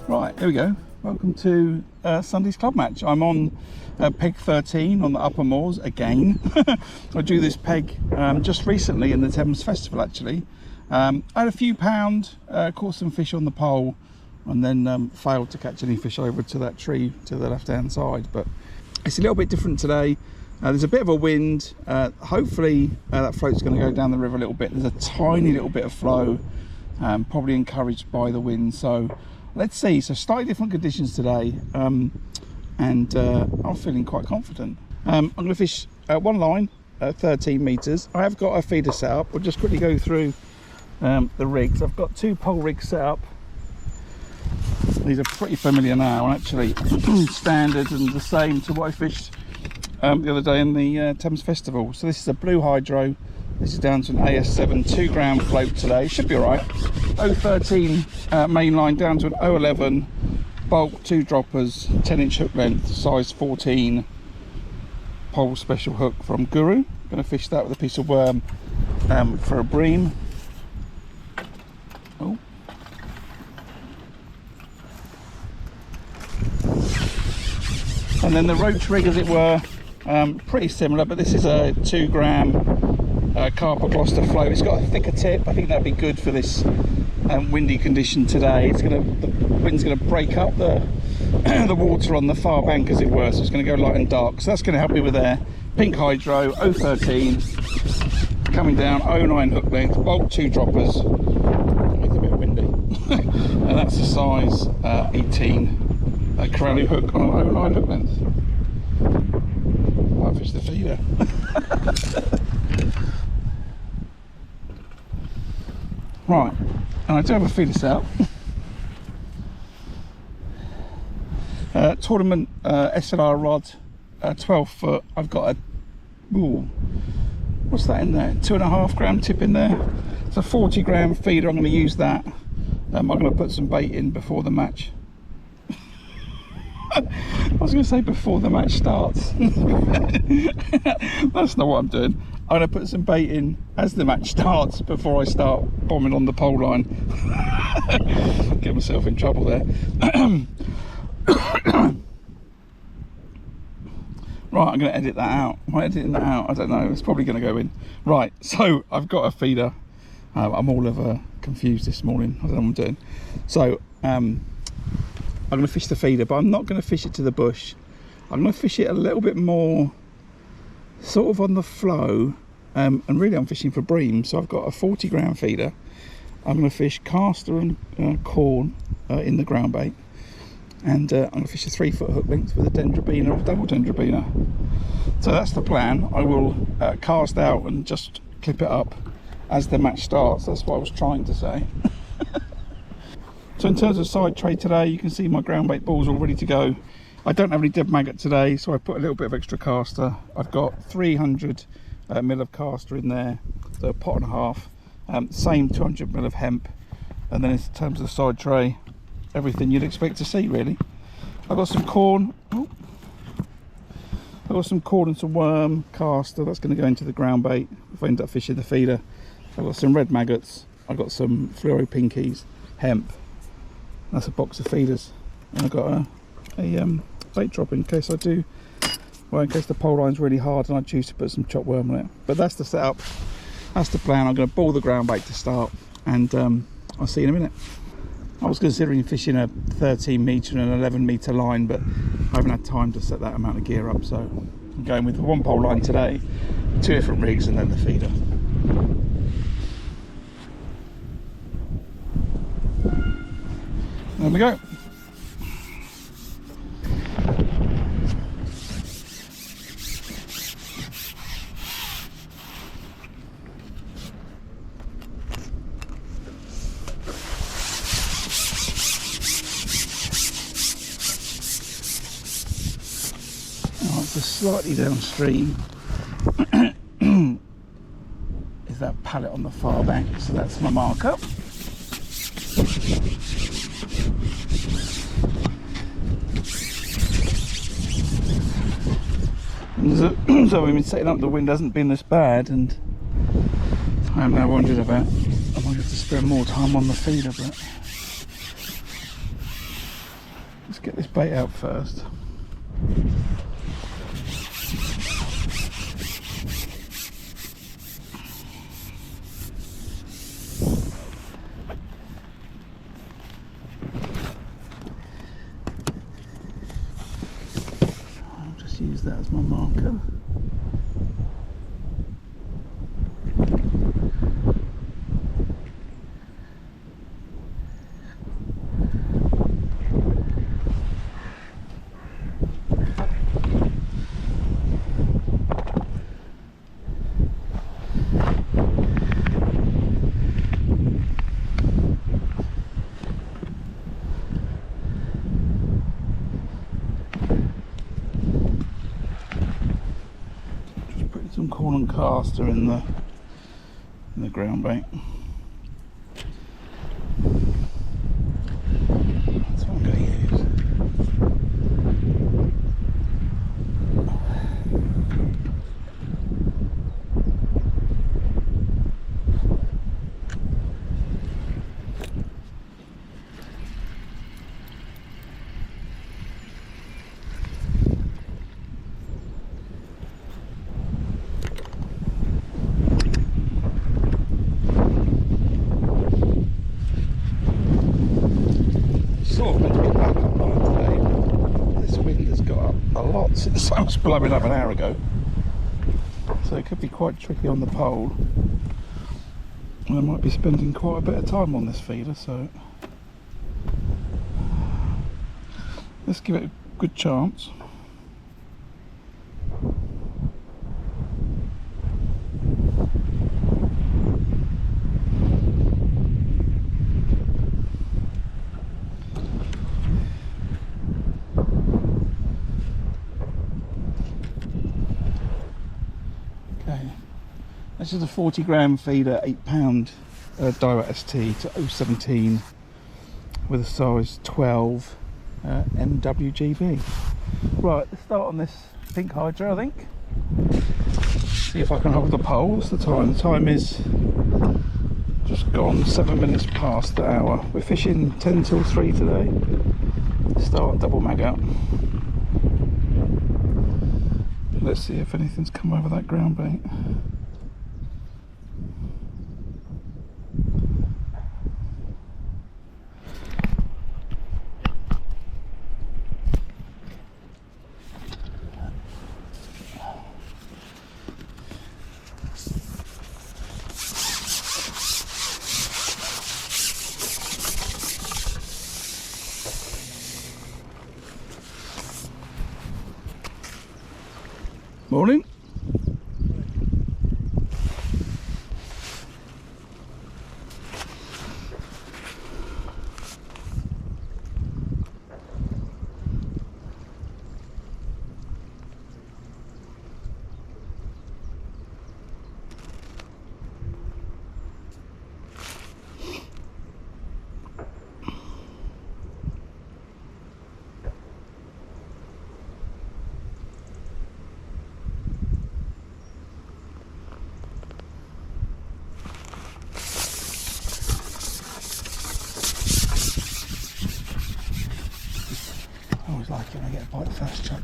Right, here we go. Welcome to Sunday's club match. I'm on peg 13 on the upper moors again. I drew this peg just recently in the Thames Festival actually. I had a few pound, caught some fish on the pole, and then failed to catch any fish over to that tree to the left hand side. But it's a little bit different today. There's a bit of a wind. Hopefully that float's going to go down the river a little bit. There's a tiny little bit of flow, probably encouraged by the wind. So let's see. So slightly different conditions today, and I'm feeling quite confident. I'm going to fish one line at 13 meters. I have got a feeder set up. We'll just quickly go through the rigs. I've got two pole rigs set up. These are pretty familiar now, and actually standard and the same to what I fished the other day in the Thames Festival. So this is a blue hydro. This is down to an AS7 2-gram float today. Should be all right. 013 main line down to an 011 bulk, 2 droppers, 10-inch hook length, size 14 pole special hook from Guru. Going to fish that with a piece of worm for a bream. Oh. And then the roach rig, as it were, pretty similar, but this is a 2-gram carper Gloucester float. It's got a thicker tip. I think that'd be good for this windy condition today. The wind's gonna break up the the water on the far bank, as it were, so it's gonna go light and dark. So that's gonna help me with there. Pink hydro, 013, coming down, 09 hook length, bulk 2 droppers. It's a bit windy. And that's the size 18 Corelli hook on an 09 hook length. Might fish the feeder. Right, and I do have a feeder set up. Tournament SLR rod, 12 foot. I've got a, ooh, what's that in there? 2.5 gram tip in there. It's a 40-gram feeder. I'm going to use that. I'm going to put some bait in before the match. I was going to say before the match starts. That's not what I'm doing. I'm going to put some bait in as the match starts before I start bombing on the pole line. Get myself in trouble there. Right, I'm going to edit that out. Am I editing that out? I don't know. It's probably going to go in. Right, so I've got a feeder. I'm all over confused this morning. I don't know what I'm doing. So I'm going to fish the feeder, but I'm not going to fish it to the bush. I'm going to fish it a little bit more sort of on the flow, and really I'm fishing for bream. So I've got a 40-gram feeder. I'm going to fish caster and corn in the ground bait, and I'm going to fish a 3-foot hook length with a dendrobina or double dendrobina. So that's the plan. I will cast out and just clip it up as the match starts. That's what I was trying to say. So in terms of side tray today, you can see my ground bait balls all ready to go. I don't have any dead maggot today, so I put a little bit of extra caster. I've got 300 mil of caster in there, so a pot and a half. Same 200 mil of hemp. And then in terms of the side tray, everything you'd expect to see really. I've got some corn. Oh. I've got some corn and some worm caster. That's going to go into the ground bait if I end up fishing the feeder. I've got some red maggots. I've got some fluoro pinkies, hemp. That's a box of feeders, and I've got a bait drop in case I do, well, in case the pole line's really hard and I choose to put some chopped worm on it. But that's the setup, that's the plan. I'm going to ball the ground bait to start, and I'll see you in a minute. I was considering fishing a 13 metre and an 11 metre line, but I haven't had time to set that amount of gear up, so I'm going with the one pole line today, 2 different rigs, and then the feeder. There we go. Oh, it's just slightly downstream. Is that pallet on the far bank? So that's my marker. So we've been setting up, the wind hasn't been this bad, and I'm now wondering about, I might have to spend more time on the feeder, but get this bait out first. I'll just use that as my marker. Some corn and caster in the ground bait. That's what I'm going to use. Since I was blowing up an hour ago, so it could be quite tricky on the pole, and I might be spending quite a bit of time on this feeder, so let's give it a good chance. This is a 40 gram feeder, 8 pound direct ST to 017 with a size 12 MWGB. Right, let's start on this pink hydra, I think. See if I can hold the pole. What's the time? The time is just gone 7 minutes past the hour. We're fishing 10 till 3 today. Start double mag out. Let's see if anything's come over that ground bait. Morning. I always like it when I get a bite first, Chub.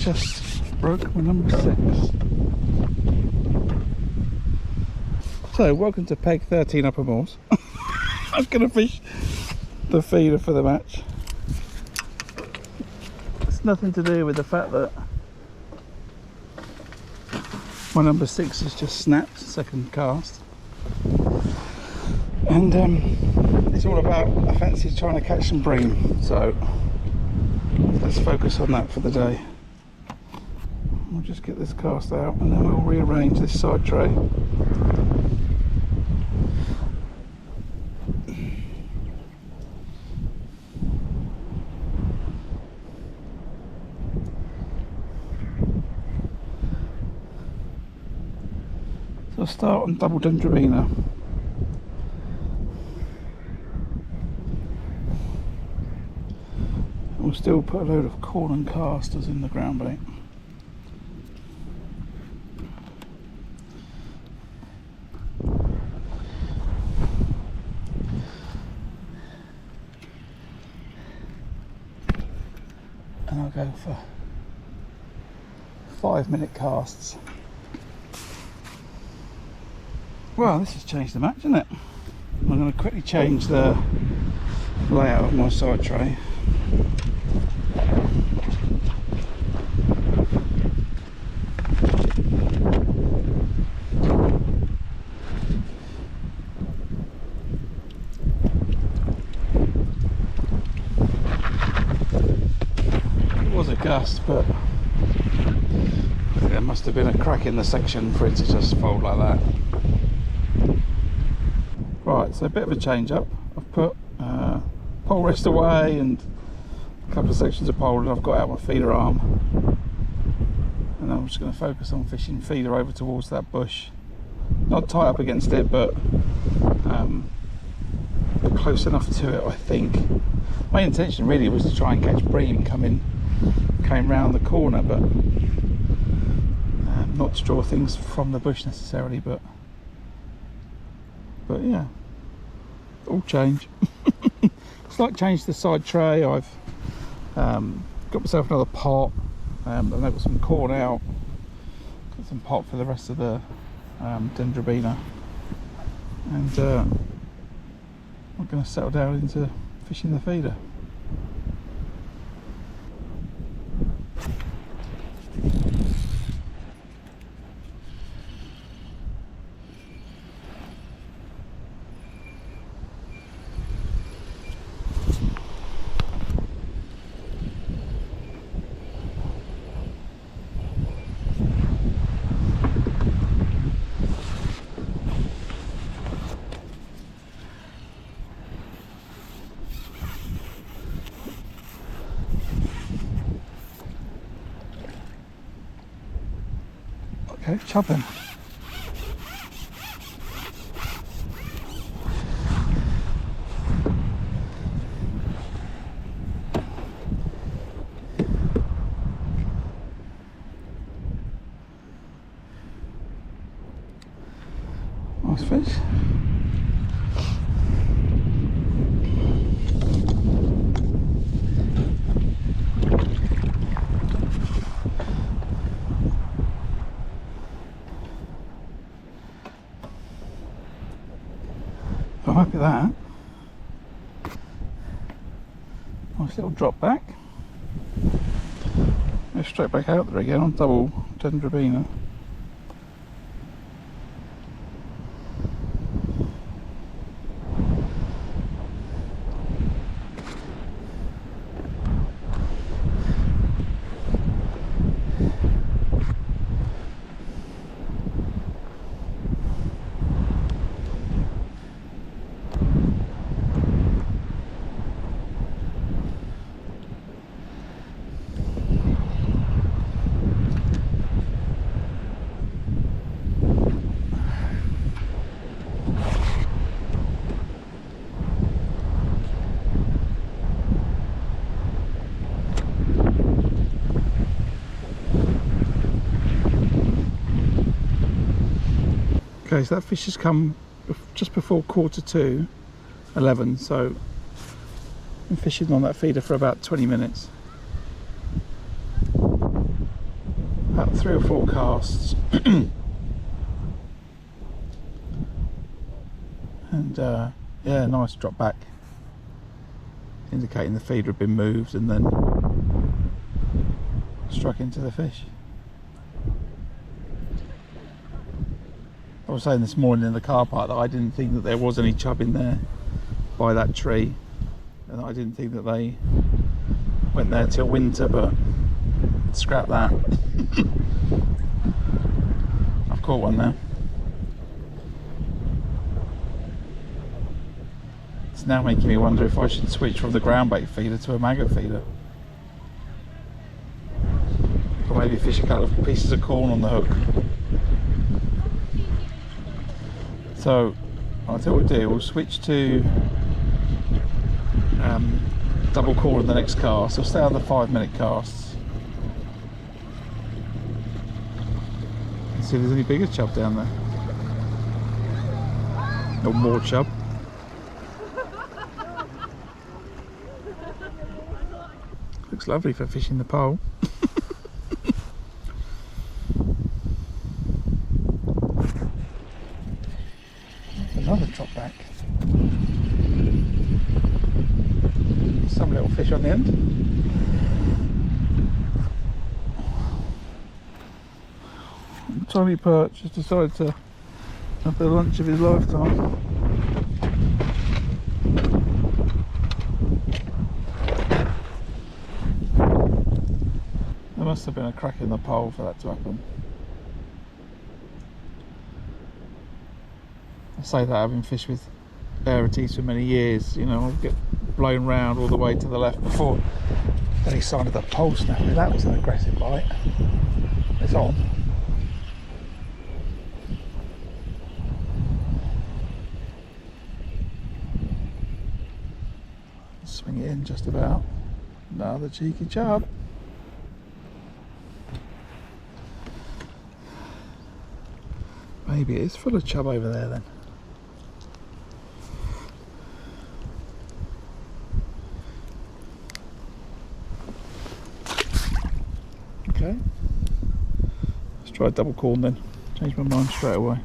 Just broke my number 6. So welcome to peg 13 Upper Moors. I was going to fish the feeder for the match. It's nothing to do with the fact that my number 6 has just snapped, second cast. And it's all about, I fancy trying to catch some bream, so let's focus on that for the day. We'll just get this cast out and then we'll rearrange this side tray. So I'll start on double dendrobina. We'll still put a load of corn and casters in the ground bait. And I'll go for 5-minute casts. Well, this has changed the match, isn't it? I'm going to quickly change the layout of my side tray. Gust, but there must have been a crack in the section for it to just fold like that. Right, so a bit of a change up. I've put pole rest away and a couple of sections of pole, and I've got out my feeder arm, and I'm just going to focus on fishing feeder over towards that bush, not tight up against it, but close enough to it. I think my intention really was to try and catch bream came round the corner, but not to draw things from the bush necessarily, but yeah, all change. Slight change to the side tray. I've got myself another pot, and I've got some corn out, got some pot for the rest of the dendrobina, and I'm going to settle down into fishing the feeder. Okay, chub him. Nice fish. I'm happy with that. Nice little drop back. Go straight back out there again on double dendrobina. Okay, so that fish has come just before 11:45, so I've been fishing on that feeder for about 20 minutes. About 3 or 4 casts. And Yeah, nice drop back, indicating the feeder had been moved and then struck into the fish. I was saying this morning in the car park that I didn't think that there was any chub in there by that tree, and I didn't think that they went there till winter, but scrap that. I've caught one now. It's now making me wonder if I should switch from the ground bait feeder to a maggot feeder, or maybe fish a couple of pieces of corn on the hook. So I'll tell you what we'll do, we'll switch to double corn in the next cast. I'll stay on the 5-minute casts and see if there's any bigger chub down there, or more chub. Looks lovely for fishing the pole. Another drop back. Some little fish on the end. Tiny perch has decided to have the lunch of his lifetime. There must have been a crack in the pole for that to happen. I say that having fished with Arities for many years, you know, I'll get blown round all the way to the left before any sign of the pole snapping. That was an aggressive bite. It's on. Swing it in just about. Another cheeky chub. Maybe it is full of chub over there then. Okay, let's try double corn then. Change my mind straight away.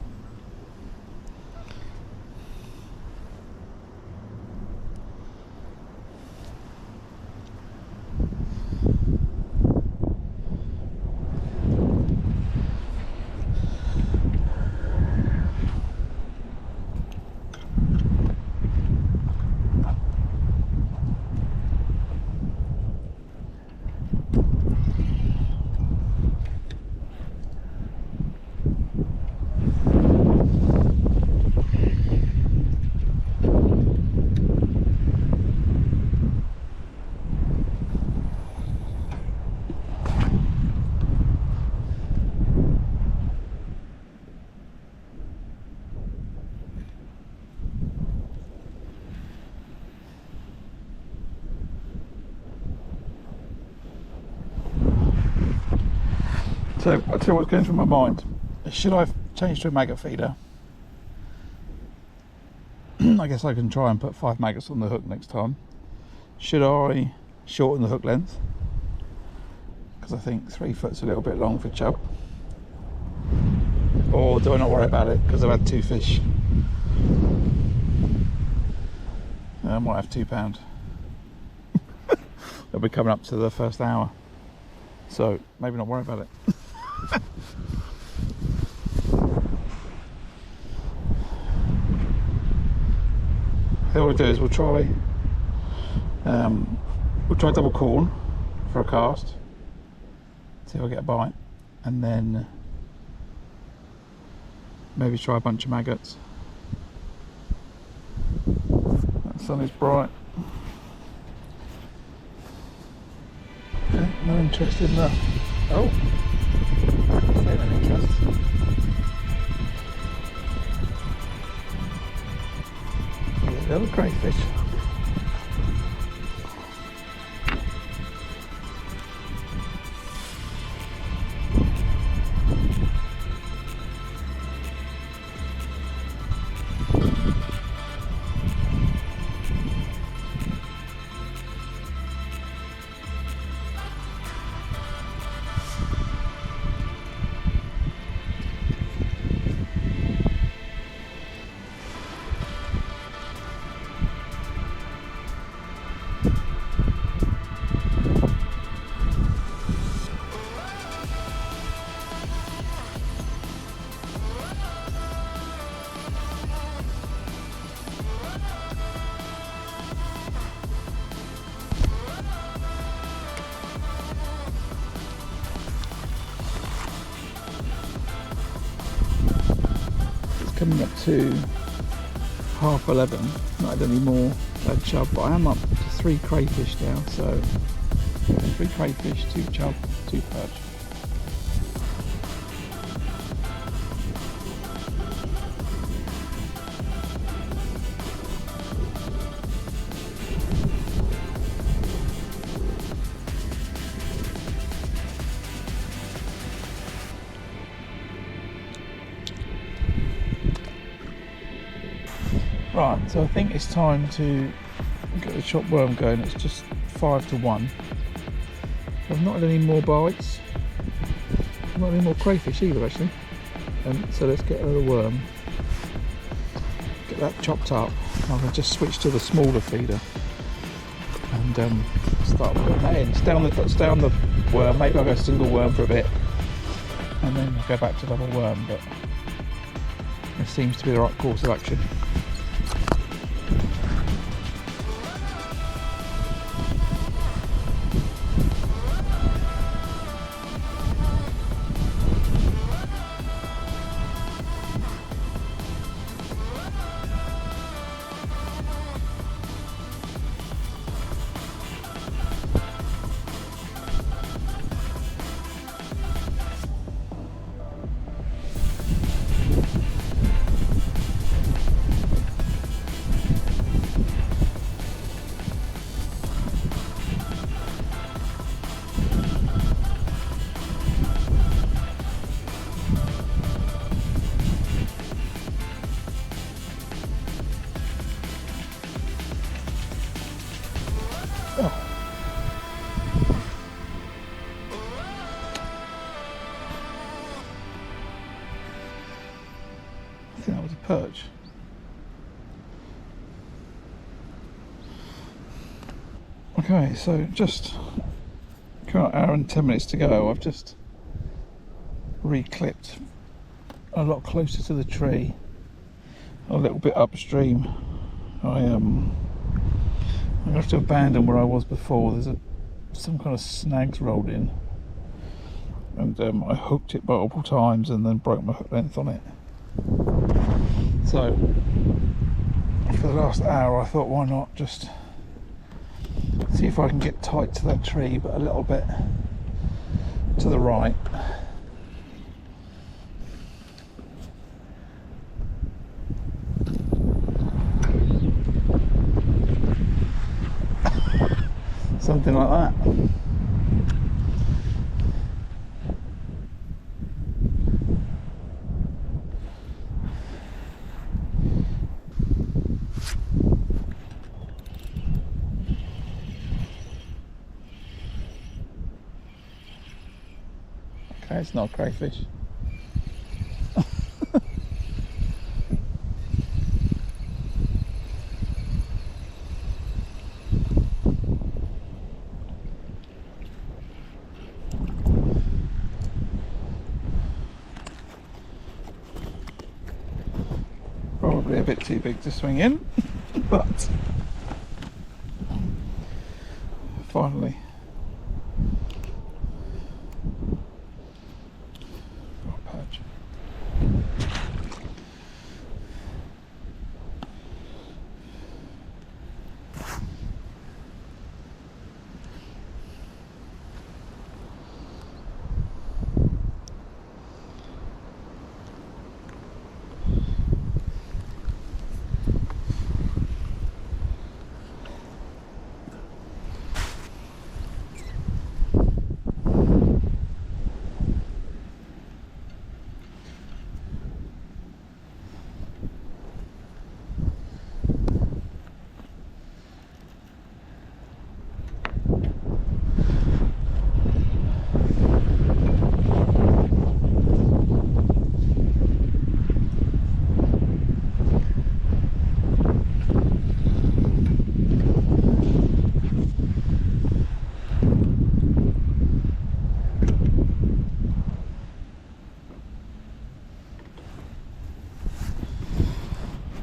So I'll tell you what's going through my mind. Should I change to a maggot feeder? I guess I can try and put 5 maggots on the hook next time. Should I shorten the hook length? Because I think 3 foot's a little bit long for chub. Or do I not worry about it because I've had 2 fish? I might have £2. They'll be coming up to the first hour. So maybe not worry about it. What we'll do is we'll try double corn for a cast, see if I get a bite, and then maybe try a bunch of maggots. That sun is bright. Okay, no interest in that. Oh, no interest. Little crayfish. coming up to 11:30. Not had any more chub, but I am up to 3 crayfish now. So 3 crayfish, 2 chub, 2 perch. Right, so I think it's time to get the chopped worm going. It's just 5 to 1. I've not had any more bites. Not any more crayfish either, actually. So let's get another worm. Get that chopped up. I'm going to just switch to the smaller feeder and start putting that in. It's down the worm. Maybe I'll go single worm for a bit, and then I'll go back to double worm. But it seems to be the right course of action. I think that was a perch. Okay, so just about an hour and 10 minutes to go. I've just reclipped a lot closer to the tree, a little bit upstream. I'm gonna have to abandon where I was before. There's some kind of snags rolled in, and I hooked it multiple times and then broke my hook length on it. So for the last hour I thought, why not just see if I can get tight to that tree, but a little bit to the right. Something like that. Okay, it's not a crayfish. Probably a bit too big to swing in, but finally got a perch.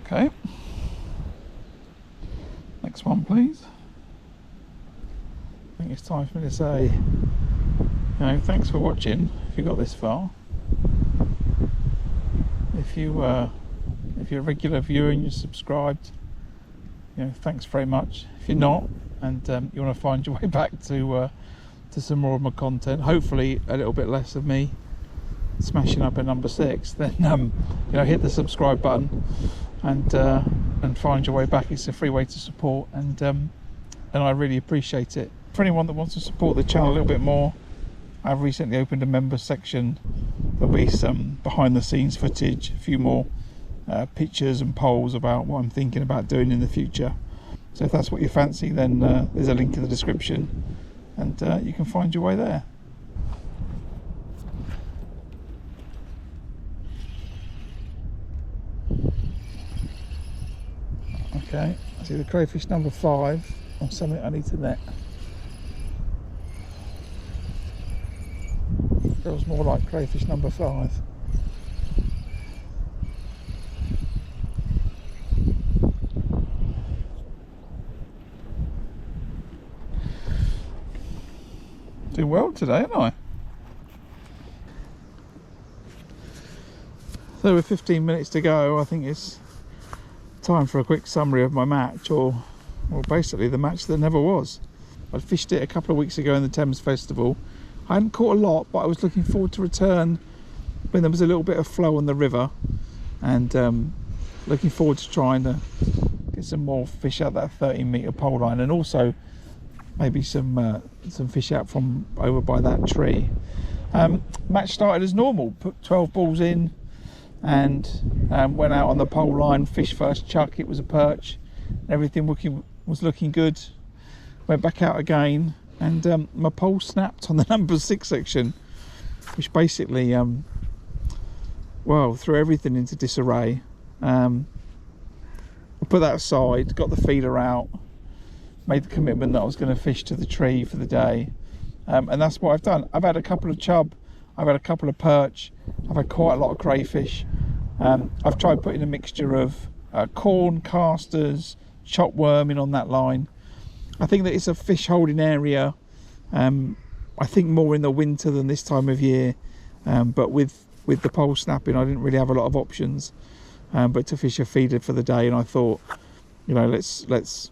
Okay, next one please. I think it's time for me to say, thanks for watching if you got this far. If you If you're a regular viewer and you're subscribed, you know, thanks very much. If you're not, and you want to find your way back to some more of my content, hopefully a little bit less of me smashing up at number 6, then you know, hit the subscribe button and find your way back. It's a free way to support, and I really appreciate it. For anyone that wants to support the channel a little bit more, I've recently opened a member section. There'll be some behind the scenes footage, a few more pictures and polls about what I'm thinking about doing in the future. So if that's what you fancy, then there's a link in the description, and you can find your way there. Okay, I see the crayfish number 5 on something I need to net. Feels more like crayfish number 5. Doing well today, aren't I? So with 15 minutes to go, I think it's time for a quick summary of my match, or basically the match that never was. I fished it a couple of weeks ago in the Thames Festival. I hadn't caught a lot, but I was looking forward to return when there was a little bit of flow on the river, and looking forward to trying to get some more fish out that 13-metre pole line, and also maybe some fish out from over by that tree. Match started as normal, put 12 balls in, and went out on the pole line. Fish first chuck, it was a perch. Everything was looking good. Went back out again, and my pole snapped on the number 6 section, which basically well, threw everything into disarray. I put that aside, got the feeder out, made the commitment that I was going to fish to the tree for the day, and that's what I've done. I've had a couple of chub, I've had a couple of perch, I've had quite a lot of crayfish. I've tried putting a mixture of corn, casters, chopped worm in on that line. I think that it's a fish holding area, I think more in the winter than this time of year, but with the pole snapping I didn't really have a lot of options but to fish a feeder for the day, and I thought, you know, let's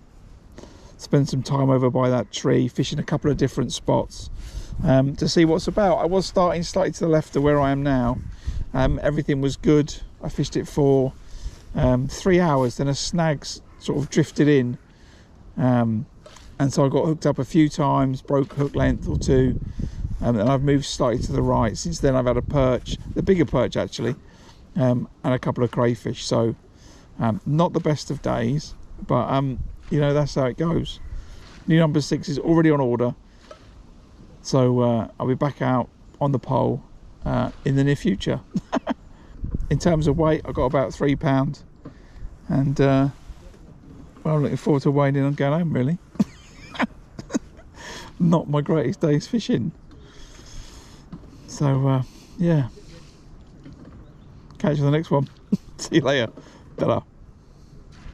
spend some time over by that tree fishing a couple of different spots to see what's about. I was starting slightly to the left of where I am now. Everything was good. I fished it for 3 hours, then a snag sort of drifted in, and so I got hooked up a few times, broke hook length or two, and I've moved slightly to the right. Since then I've had a perch, the bigger perch actually, and a couple of crayfish. So not the best of days, but you know, that's how it goes. New number 6 is already on order, so I'll be back out on the pole in the near future. In terms of weight, I've got about £3, and well, I'm looking forward to weighing in and going home, really. Not my greatest days fishing, so yeah, catch you on the next one. See you later. Ta-ra.